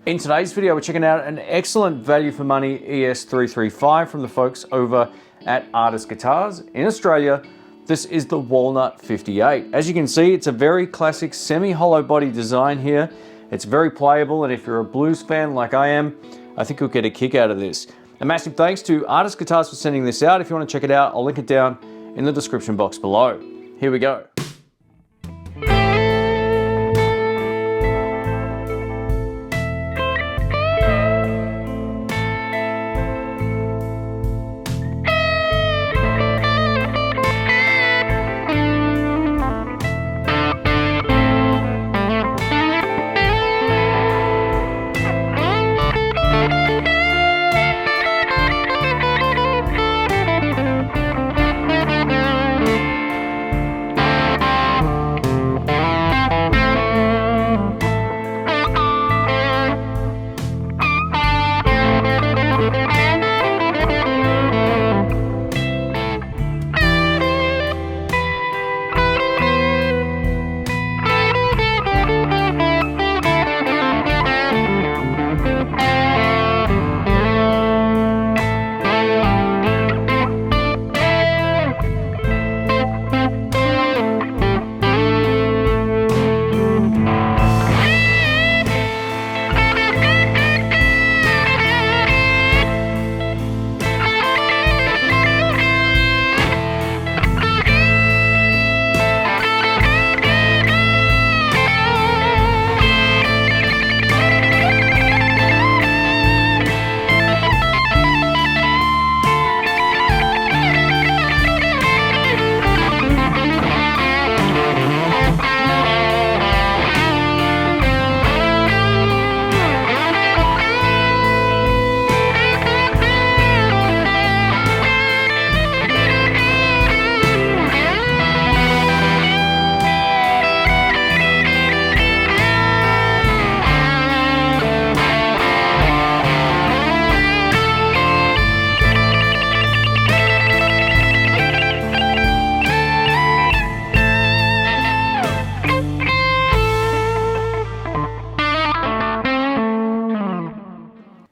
In today's video, we're checking out an excellent value for money ES-335 from the folks over at Artist Guitars in Australia. This is the Walnut 58. As you can see, it's a very classic semi-hollow body design here. It's very playable, and if you're a blues fan like I am, I think you'll get a kick out of this. A massive thanks to Artist Guitars for sending this out. If you want to check it out, I'll link it down in the description box below. Here we go.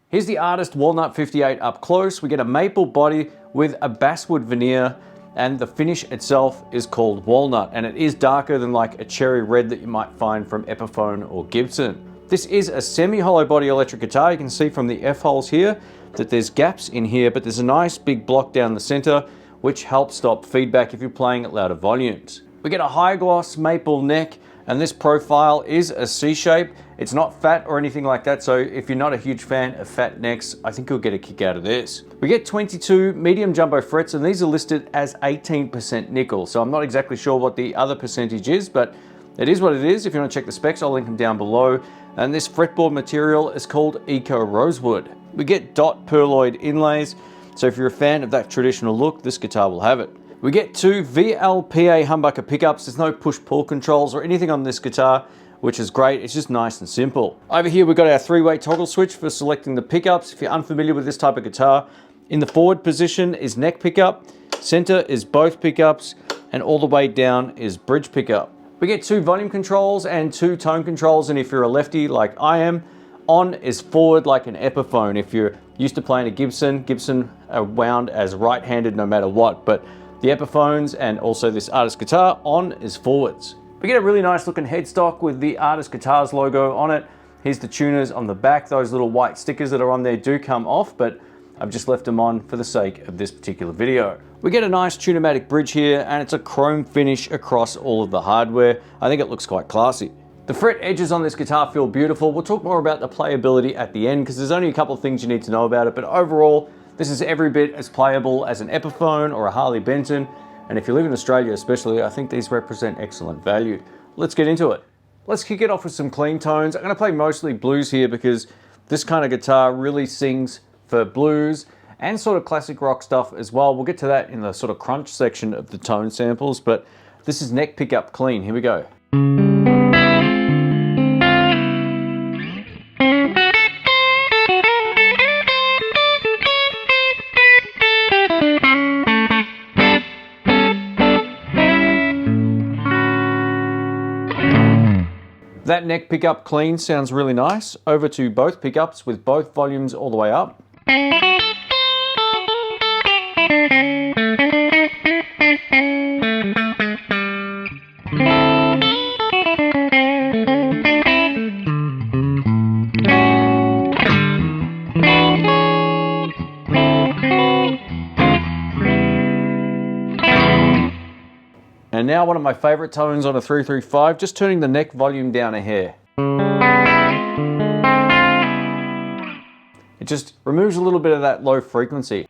Here's the Artist Walnut 58 up close. We get a maple body with a basswood veneer, and the finish itself is called walnut, and it is darker than like a cherry red that you might find from Epiphone or Gibson. This is a semi-hollow body electric guitar. You can see from the F-holes here that there's gaps in here, but there's a nice big block down the center, which helps stop feedback if you're playing at louder volumes. We get a high gloss maple neck, and this profile is a C shape. It's not fat or anything like that, so if you're not a huge fan of fat necks, I think you'll get a kick out of this. We get 22 medium jumbo frets, and these are listed as 18% nickel, so I'm not exactly sure what the other percentage is, but it is what it is. If you want to check the specs, I'll link them down below. And this fretboard material is called Eco Rosewood. We get dot pearloid inlays, so if you're a fan of that traditional look, this guitar will have it. We get two VLPA humbucker pickups. There's no push-pull controls or anything on this guitar, which is great. It's just nice and simple. Over here, we've got our three-way toggle switch for selecting the pickups. If you're unfamiliar with this type of guitar, in the forward position is neck pickup, center is both pickups, and all the way down is bridge pickup. We get two volume controls and two tone controls, and if you're a lefty like I am, on is forward like an Epiphone. If you're used to playing a Gibson are wound as right-handed no matter what, but the Epiphones and also this Artist guitar, on is forwards. We get a really nice looking headstock with the Artist Guitars logo on it. Here's the tuners on the back. Those little white stickers that are on there do come off, but I've just left them on for the sake of this particular video. We get a nice Tune-o-matic bridge here, and it's a chrome finish across all of the hardware. I think it looks quite classy. The fret edges on this guitar feel beautiful. We'll talk more about the playability at the end because there's only a couple of things you need to know about it, but overall, this is every bit as playable as an Epiphone or a Harley Benton, and if you live in Australia especially, I think these represent excellent value. Let's get into it. Let's kick it off with some clean tones. I'm going to play mostly blues here because this kind of guitar really sings for blues and sort of classic rock stuff as well. We'll get to that in the sort of crunch section of the tone samples, but this is neck pickup clean. Here we go. That neck pickup clean sounds really nice. Over to both pickups with both volumes all the way up. And now one of my favorite tones on a 335, just turning the neck volume down a hair. It just removes a little bit of that low frequency.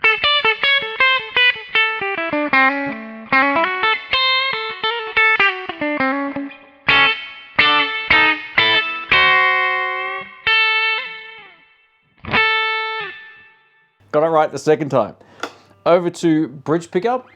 Got it right the second time. Over to bridge pickup.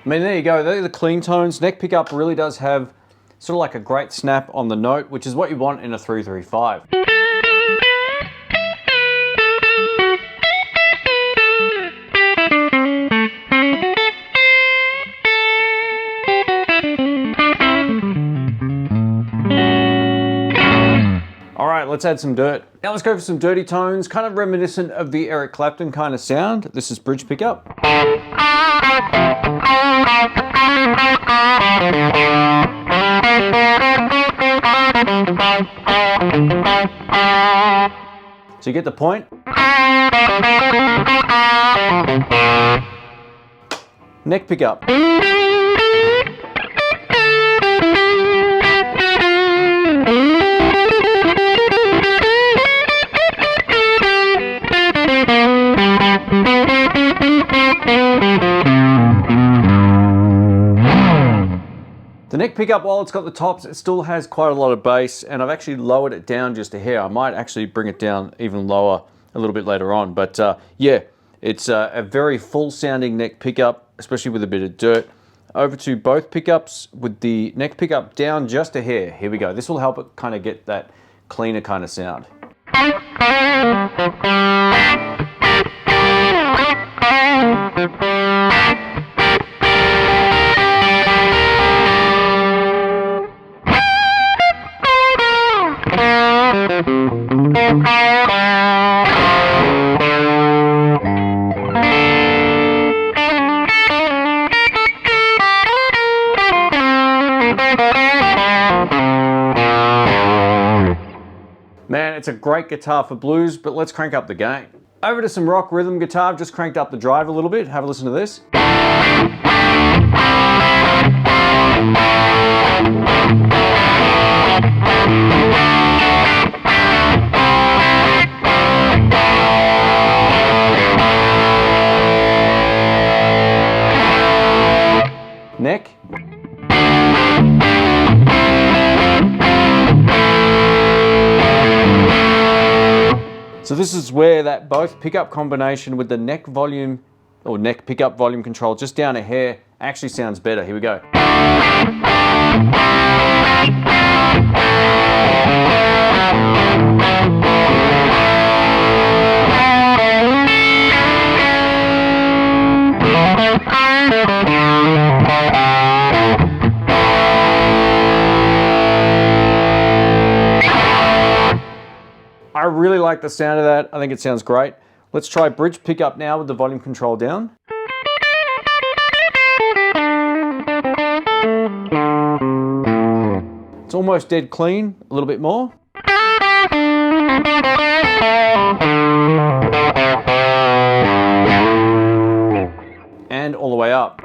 I mean, there you go, they're the clean tones. Neck pickup really does have sort of like a great snap on the note, which is what you want in a 335. All right, let's add some dirt. Now let's go for some dirty tones, kind of reminiscent of the Eric Clapton kind of sound. This is bridge pickup. So you get the point? Neck pickup. The neck pickup, while it's got the tops, it still has quite a lot of bass, and I've actually lowered it down just a hair. I might actually bring it down even lower a little bit later on, but yeah, it's a very full sounding neck pickup, especially with a bit of dirt. Over to both pickups with the neck pickup down just a hair. Here we go. This will help it kind of get that cleaner kind of sound. Man, it's a great guitar for blues, but let's crank up the gain. Over to some rock rhythm guitar. I've just cranked up the drive a little bit. Have a listen to this. Neck. So this is where that both pickup combination with the neck volume or neck pickup volume control just down a hair actually sounds better. Here we go. I really like the sound of that. I think it sounds great. Let's try bridge pickup now with the volume control down. It's almost dead clean, a little bit more. And all the way up.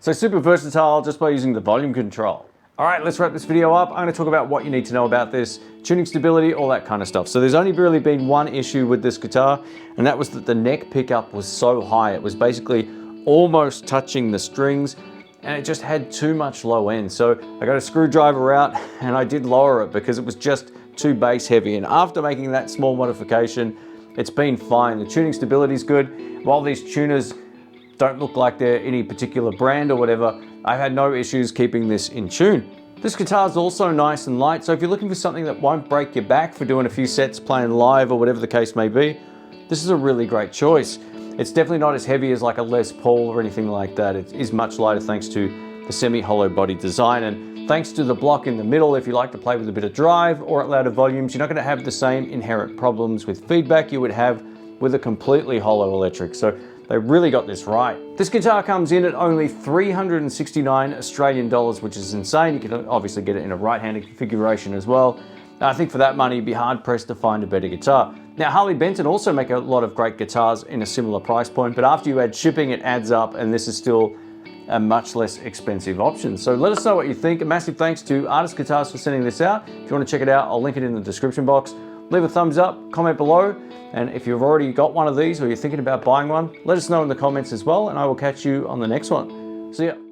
So super versatile just by using the volume control. All right, let's wrap this video up. I'm going to talk about what you need to know about this, tuning stability, all that kind of stuff. So there's only really been one issue with this guitar, and that was that the neck pickup was so high. It was basically almost touching the strings, and it just had too much low end. So I got a screwdriver out and I did lower it because it was just too bass heavy. And after making that small modification, it's been fine. The tuning stability is good. While these tuners don't look like they're any particular brand or whatever, I've had no issues keeping this in tune. This guitar is also nice and light, so if you're looking for something that won't break your back for doing a few sets, playing live or whatever the case may be, this is a really great choice. It's definitely not as heavy as like a Les Paul or anything like that. It is much lighter thanks to the semi-hollow body design, and thanks to the block in the middle. If you like to play with a bit of drive or at louder volumes, you're not going to have the same inherent problems with feedback you would have with a completely hollow electric. So they really got this right. This guitar comes in at only 369 Australian dollars, which is insane. You can obviously get it in a right-handed configuration as well. I think for that money, you'd be hard-pressed to find a better guitar. Now, Harley Benton also make a lot of great guitars in a similar price point, but after you add shipping, it adds up, and this is still a much less expensive option. So let us know what you think. A massive thanks to Artist Guitars for sending this out. If you want to check it out, I'll link it in the description box. Leave a thumbs up, comment below, and if you've already got one of these or you're thinking about buying one, let us know in the comments as well, and I will catch you on the next one. See ya.